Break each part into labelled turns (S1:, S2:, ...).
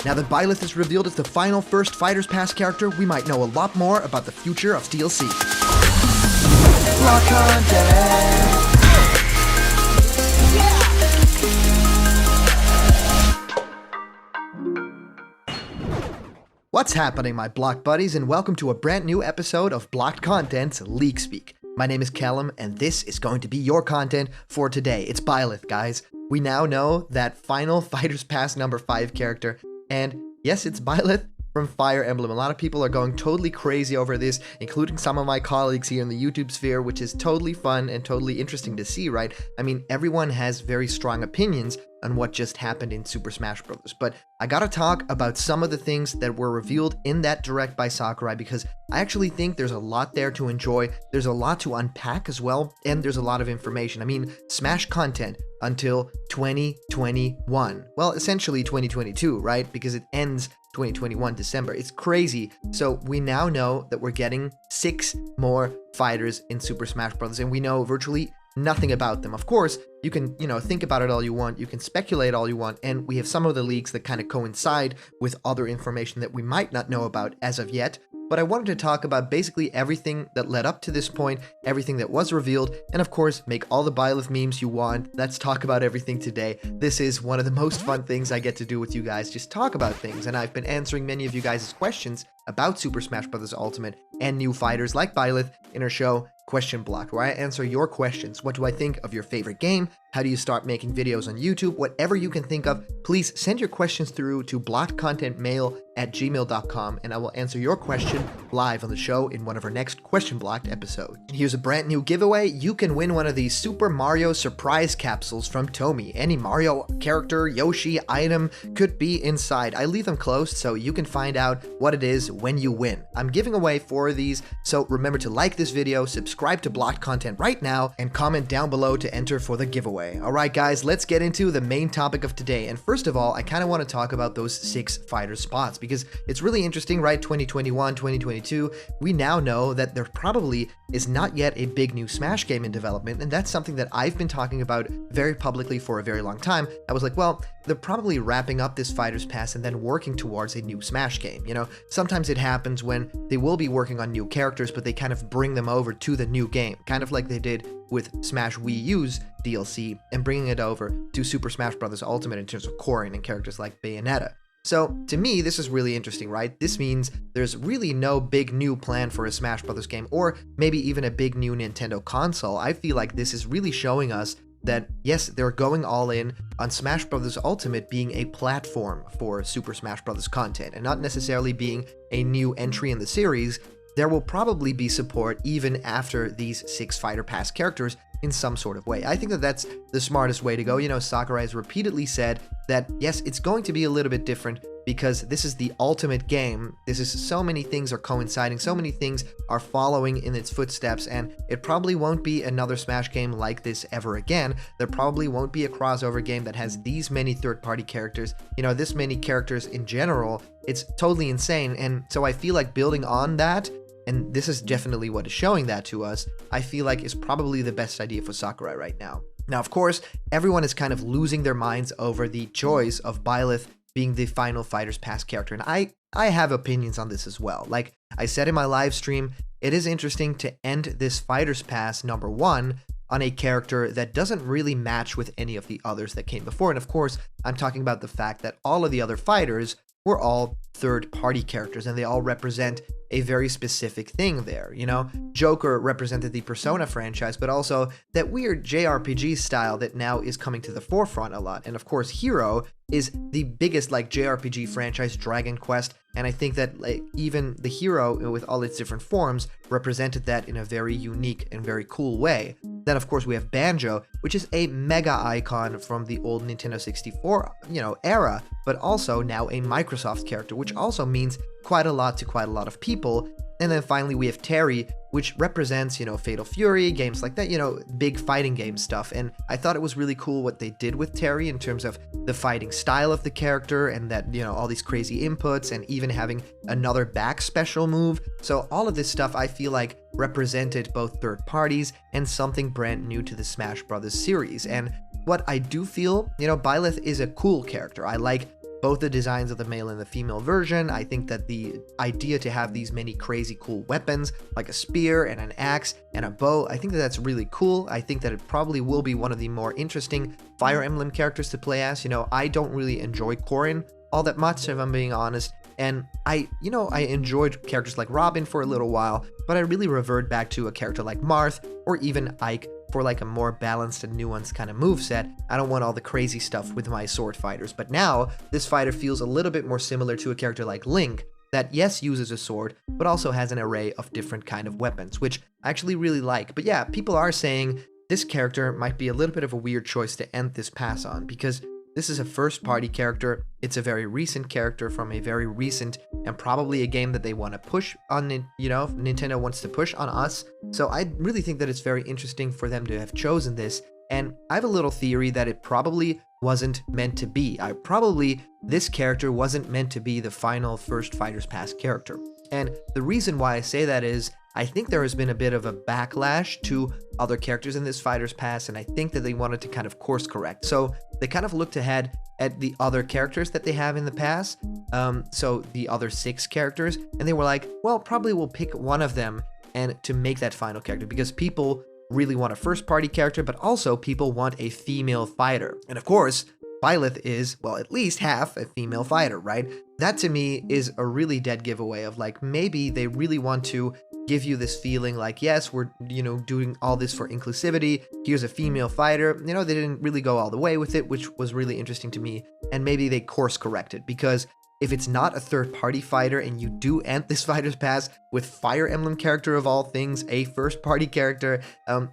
S1: Now that Byleth is revealed as the final first Fighters Pass character, we might know a lot more about the future of DLC. Block content. What's happening, my Block buddies, and welcome to a brand new episode of Blocked Content's Leak Speak. My name is Callum, and this is going to be your content for today. It's Byleth, guys. We now know that final Fighters Pass number 5 character, and yes, it's Byleth from Fire Emblem. A lot of people are going totally crazy over this, including some of my colleagues here in the YouTube sphere, which is totally fun and totally interesting to see, right? I mean, everyone has very strong opinions on what just happened in Super Smash Bros. But I gotta talk about some of the things that were revealed in that direct by Sakurai, because I actually think there's a lot there to enjoy, there's a lot to unpack as well, and there's a lot of information. I mean, Smash content until 2021. Well, essentially 2022, right? Because it ends 2021 December. It's crazy. So we now know that we're getting 6 more fighters in Super Smash Bros. And we know virtually nothing about them. Of course, you can, think about it all you want, you can speculate all you want, and we have some of the leaks that kind of coincide with other information that we might not know about as of yet. But I wanted to talk about basically everything that led up to this point, everything that was revealed, and of course, make all the Byleth memes you want. Let's talk about everything today. This is one of the most fun things I get to do with you guys, just talk about things, and I've been answering many of you guys' questions about Super Smash Bros. Ultimate and new fighters like Byleth in our show, Question Block, where I answer your questions. What do I think of your favorite game? How do you start making videos on YouTube? Whatever you can think of, please send your questions through to blockedcontentmail@gmail.com, and I will answer your question live on the show in one of our next Question Blocked episodes. And here's a brand new giveaway. You can win one of these Super Mario surprise capsules from Tomy. Any Mario character, Yoshi, item could be inside. I leave them closed so you can find out what it is when you win. I'm giving away 4 of these, so remember to like this video, subscribe to Blocked Content right now, and comment down below to enter for the giveaway. Alright guys, let's get into the main topic of today. And first of all, I kind of want to talk about those 6 fighter spots, because it's really interesting, right? 2021, 2022, we now know that there probably is not yet a big new Smash game in development, and that's something that I've been talking about very publicly for a very long time. I was like, well, they're probably wrapping up this Fighters Pass and then working towards a new Smash game. Sometimes it happens when they will be working on new characters, but they kind of bring them over to the new game, kind of like they did with Smash Wii U's DLC and bringing it over to Super Smash Bros. Ultimate in terms of coring and characters like Bayonetta. So, to me, this is really interesting, right? This means there's really no big new plan for a Smash Bros. Game, or maybe even a big new Nintendo console. I feel like this is really showing us that, yes, they're going all in on Smash Bros. Ultimate being a platform for Super Smash Bros. Content, and not necessarily being a new entry in the series. There will probably be support even after these 6 Fighter Pass characters in some sort of way. I think that that's the smartest way to go. Sakurai has repeatedly said that, yes, it's going to be a little bit different because this is the ultimate game. So many things are coinciding, so many things are following in its footsteps, and it probably won't be another Smash game like this ever again. There probably won't be a crossover game that has these many third-party characters, this many characters in general. It's totally insane, and so I feel like building on that, and this is definitely what is showing that to us, I feel like is probably the best idea for Sakurai right now. Now, of course, everyone is kind of losing their minds over the choice of Byleth being the final Fighters Pass character, and I have opinions on this as well. Like I said in my live stream, it is interesting to end this Fighters Pass number 1 on a character that doesn't really match with any of the others that came before, and of course, I'm talking about the fact that all of the other fighters were all third-party characters, and they all represent a very specific thing there. Joker represented the Persona franchise, but also that weird JRPG style that now is coming to the forefront a lot. And of course, Hero is the biggest JRPG franchise, Dragon Quest, and I think that even the Hero with all its different forms represented that in a very unique and very cool way. Then of course we have Banjo, which is a mega icon from the old Nintendo 64 era, but also now a Microsoft character, which also means quite a lot to quite a lot of people. And then finally we have Terry, which represents, Fatal Fury, games like that, big fighting game stuff. And I thought it was really cool what they did with Terry in terms of the fighting style of the character, and that, all these crazy inputs, and even having another back special move. So all of this stuff I feel like represented both third parties and something brand new to the Smash Bros. Series. And what I do feel, Byleth is a cool character. I like both the designs of the male and the female version. I think that the idea to have these many crazy cool weapons, like a spear and an axe and a bow, I think that that's really cool. I think that it probably will be one of the more interesting Fire Emblem characters to play as. I don't really enjoy Corrin all that much, if I'm being honest. And I enjoyed characters like Robin for a little while, but I really revert back to a character like Marth or even Ike for like a more balanced and nuanced kind of moveset. I don't want all the crazy stuff with my sword fighters, but now this fighter feels a little bit more similar to a character like Link that, yes, uses a sword, but also has an array of different kind of weapons, which I actually really like. But yeah, people are saying this character might be a little bit of a weird choice to end this pass on, because this is a first-party character. It's a very recent character from a very recent and probably a game that they want to push on, Nintendo wants to push on us. So I really think that it's very interesting for them to have chosen this. And I have a little theory that it probably wasn't meant to be. This character wasn't meant to be the final first Fighters Pass character. And the reason why I say that is, I think there has been a bit of a backlash to other characters in this Fighters Pass, and I think that they wanted to kind of course correct. So they kind of looked ahead at the other characters that they have in the past, so the other 6 characters, and they were like, well, probably we'll pick one of them and to make that final character, because people really want a first-party character, but also people want a female fighter. And of course, Byleth is, well, at least half a female fighter, right? That to me is a really dead giveaway of like, maybe they really want to give you this feeling like, yes, we're, doing all this for inclusivity. Here's a female fighter. They didn't really go all the way with it, which was really interesting to me. And maybe they course corrected, because if it's not a third-party fighter and you do end this Fighters Pass with Fire Emblem character of all things, a first-party character,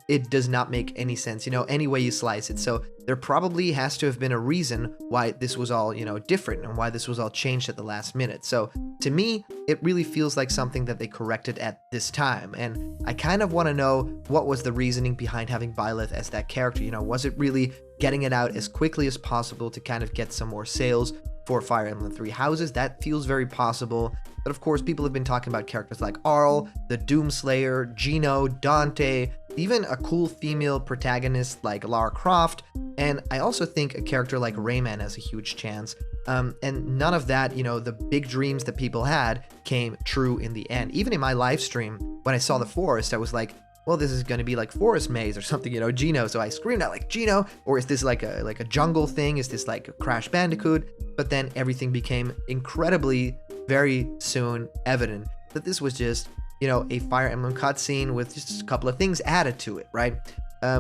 S1: it does not make any sense, any way you slice it. So there probably has to have been a reason why this was all, different, and why this was all changed at the last minute. So to me, it really feels like something that they corrected at this time. And I kind of want to know what was the reasoning behind having Byleth as that character. Was it really getting it out as quickly as possible to kind of get some more sales for Fire Emblem Three Houses? That feels very possible. But of course, people have been talking about characters like Arl, the Doomslayer, Gino, Dante, even a cool female protagonist like Lara Croft, and I also think a character like Rayman has a huge chance. And none of that, the big dreams that people had came true in the end. Even in my live stream, when I saw the forest, I was like, well, this is going to be like Forest Maze or something, Gino. So I screamed out like Gino, or is this like a jungle thing? Is this like a Crash Bandicoot? But then everything became incredibly, very soon evident that this was just, a Fire Emblem cutscene with just a couple of things added to it, right?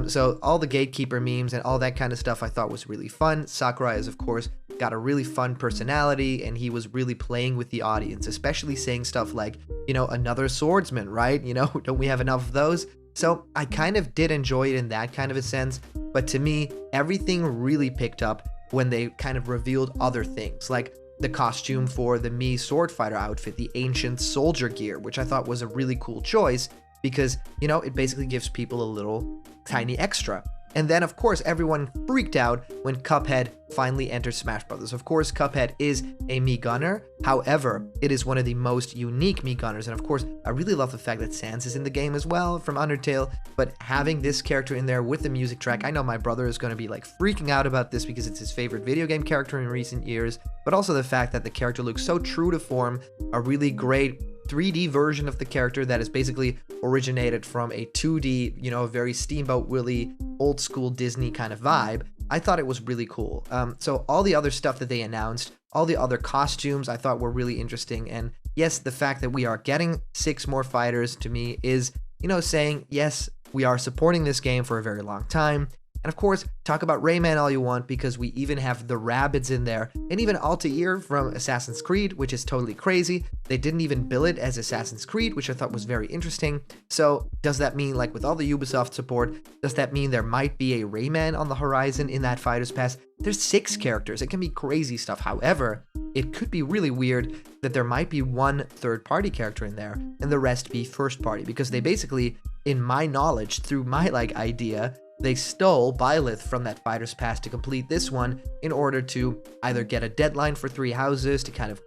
S1: So all the Gatekeeper memes and all that kind of stuff I thought was really fun. Sakurai has, of course, got a really fun personality, and he was really playing with the audience, especially saying stuff like, another swordsman, right? Don't we have enough of those? So I kind of did enjoy it in that kind of a sense, but to me, everything really picked up when they kind of revealed other things, like the costume for the Mii sword fighter outfit, the ancient soldier gear, which I thought was a really cool choice because, it basically gives people a little tiny extra. And then, of course, everyone freaked out when Cuphead finally entered Smash Bros. Of course, Cuphead is a Mii gunner. However, it is one of the most unique Mii gunners. And of course, I really love the fact that Sans is in the game as well from Undertale. But having this character in there with the music track, I know my brother is going to be like freaking out about this because it's his favorite video game character in recent years. But also the fact that the character looks so true to form, a really great 3D version of the character that is basically originated from a 2D, very Steamboat Willie, old school Disney kind of vibe. I thought it was really cool. So all the other stuff that they announced, all the other costumes I thought were really interesting. And yes, the fact that we are getting 6 more fighters to me is, saying, yes, we are supporting this game for a very long time. And of course, talk about Rayman all you want, because we even have the Rabbids in there, and even Altair from Assassin's Creed, which is totally crazy. They didn't even bill it as Assassin's Creed, which I thought was very interesting. So does that mean, like with all the Ubisoft support, does that mean there might be a Rayman on the horizon in that Fighters Pass? There's 6 characters. It can be crazy stuff. However, it could be really weird that there might be one third-party character in there and the rest be first-party, because they basically, in my knowledge, through my idea, they stole Byleth from that Fighters Pass to complete this one in order to either get a deadline for 3 houses to kind of,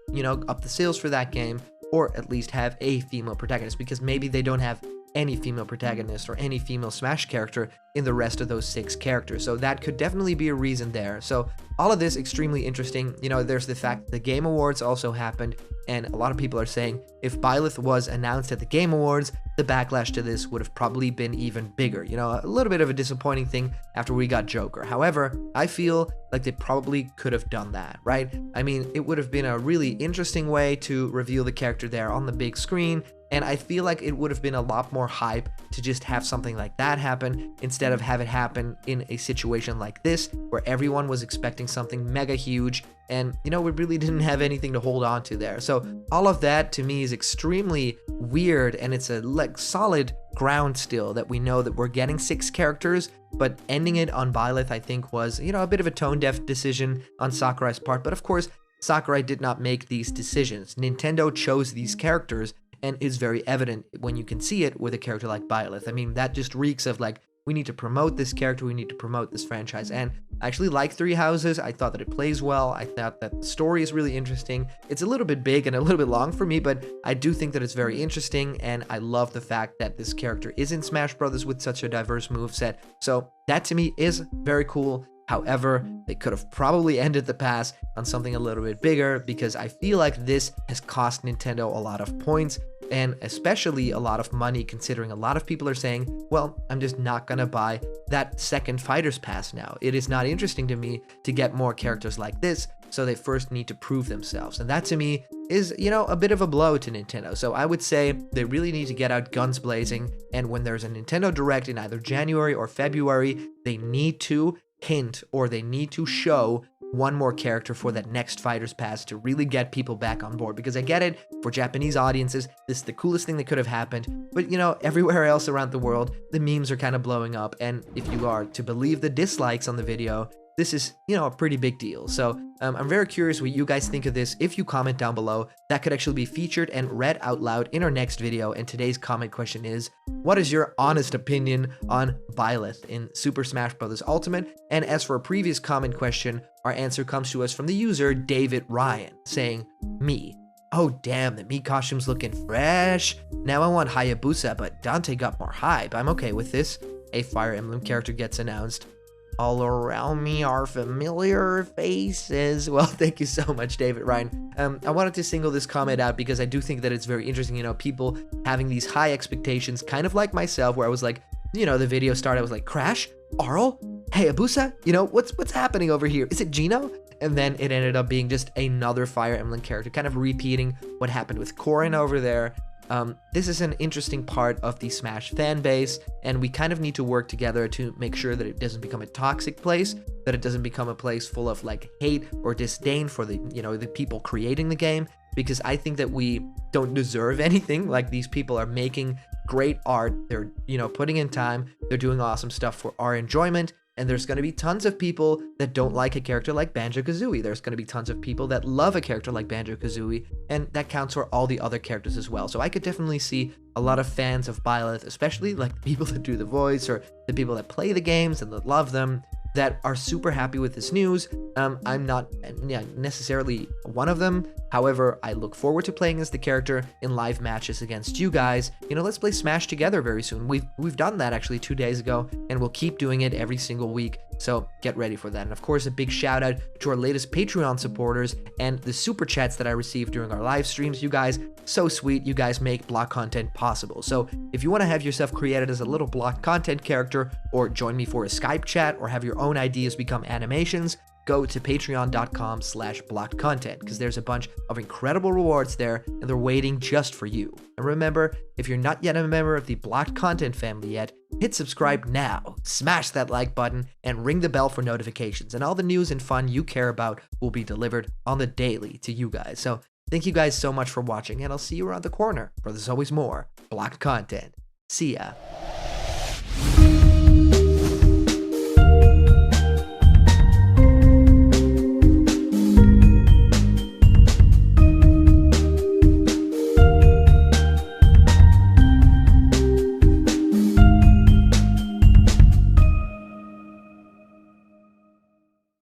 S1: up the sales for that game, or at least have a female protagonist, because maybe they don't have any female protagonist or any female Smash character in the rest of those 6 characters. So that could definitely be a reason there. So all of this extremely interesting. You know, there's the fact that the Game Awards also happened, and a lot of people are saying if Byleth was announced at the Game Awards, the backlash to this would have probably been even bigger. You know, a little bit of a disappointing thing after we got Joker. However, I feel like they probably could have done that, right? I mean, it would have been a really interesting way to reveal the character there on the big screen, and I feel like it would have been a lot more hype to just have something like that happen instead of have it happen in a situation like this where everyone was expecting something mega huge and, you know, we really didn't have anything to hold on to there. So all of that to me is extremely weird, and it's a like solid ground still that we know that we're getting 6 characters, but ending it on Byleth I think was, you know, a bit of a tone-deaf decision on Sakurai's part. But of course, Sakurai did not make these decisions. Nintendo chose these characters, and is very evident when you can see it with a character like Byleth. I mean, that just reeks of like, we need to promote this character, we need to promote this franchise. And I actually like Three Houses. I thought that it plays well. I thought that the story is really interesting. It's a little bit big and a little bit long for me, but I do think that it's very interesting, and I love the fact that this character is in Smash Brothers with such a diverse moveset. So that to me is very cool. However, they could have probably ended the pass on something a little bit bigger, because I feel like this has cost Nintendo a lot of points, and especially a lot of money, considering a lot of people are saying, well, I'm just not gonna buy that second Fighters Pass now. It is not interesting to me to get more characters like this, so they first need to prove themselves. And that to me is, you know, a bit of a blow to Nintendo. So I would say they really need to get out guns blazing, and when there's a Nintendo Direct in either January or February, they need to hint or they need to show one more character for that next Fighters Pass to really get people back on board. Because I get it, for Japanese audiences, this is the coolest thing that could have happened, but you know, everywhere else around the world, the memes are kind of blowing up, and if you are to believe the dislikes on the video, this is, you know, a pretty big deal. So I'm very curious what you guys think of this. If you comment down below, that could actually be featured and read out loud in our next video. And today's comment question is, what is your honest opinion on Byleth in Super Smash Bros. Ultimate? And as for a previous comment question, our answer comes to us from the user David Ryan, saying, me. Oh damn, the Mii costume's looking fresh. Now I want Hayabusa, but Dante got more hype. I'm okay with this. A Fire Emblem character gets announced. All around me are familiar faces. Well, thank you so much, David Ryan. I wanted to single this comment out because I do think that it's very interesting, you know, people having these high expectations, kind of like myself, where I was like, you know, the video started, I was like, Crash? Arl? Hayabusa? You know, what's happening over here? Is it Gino? And then it ended up being just another Fire Emblem character, kind of repeating what happened with Corrin over there. This is an interesting part of the Smash fan base, and we kind of need to work together to make sure that it doesn't become a toxic place, that it doesn't become a place full of like hate or disdain for the, you know, the people creating the game, because I think that we don't deserve anything. Like, these people are making great art, they're, you know, putting in time, they're doing awesome stuff for our enjoyment. And there's going to be tons of people that don't like a character like Banjo-Kazooie. There's going to be tons of people that love a character like Banjo-Kazooie, and that counts for all the other characters as well. So I could definitely see a lot of fans of Byleth, especially like the people that do the voice or the people that play the games and that love them, that are super happy with this news. I'm not necessarily one of them. However, I look forward to playing as the character in live matches against you guys. You know, let's play Smash together very soon. We've done that actually 2 days ago, and we'll keep doing it every single week. So get ready for that. And of course, a big shout out to our latest Patreon supporters and the super chats that I received during our live streams. You guys, so sweet. You guys make block content possible. So if you want to have yourself created as a little block content character, or join me for a Skype chat, or have your own ideas become animations, go to patreon.com/blockedcontent, because there's a bunch of incredible rewards there, and they're waiting just for you. And remember, if you're not yet a member of the Blocked Content family yet, hit subscribe now, smash that like button, and ring the bell for notifications, and all the news and fun you care about will be delivered on the daily to you guys. So thank you guys so much for watching, and I'll see you around the corner, for there's always more Blocked Content. See ya.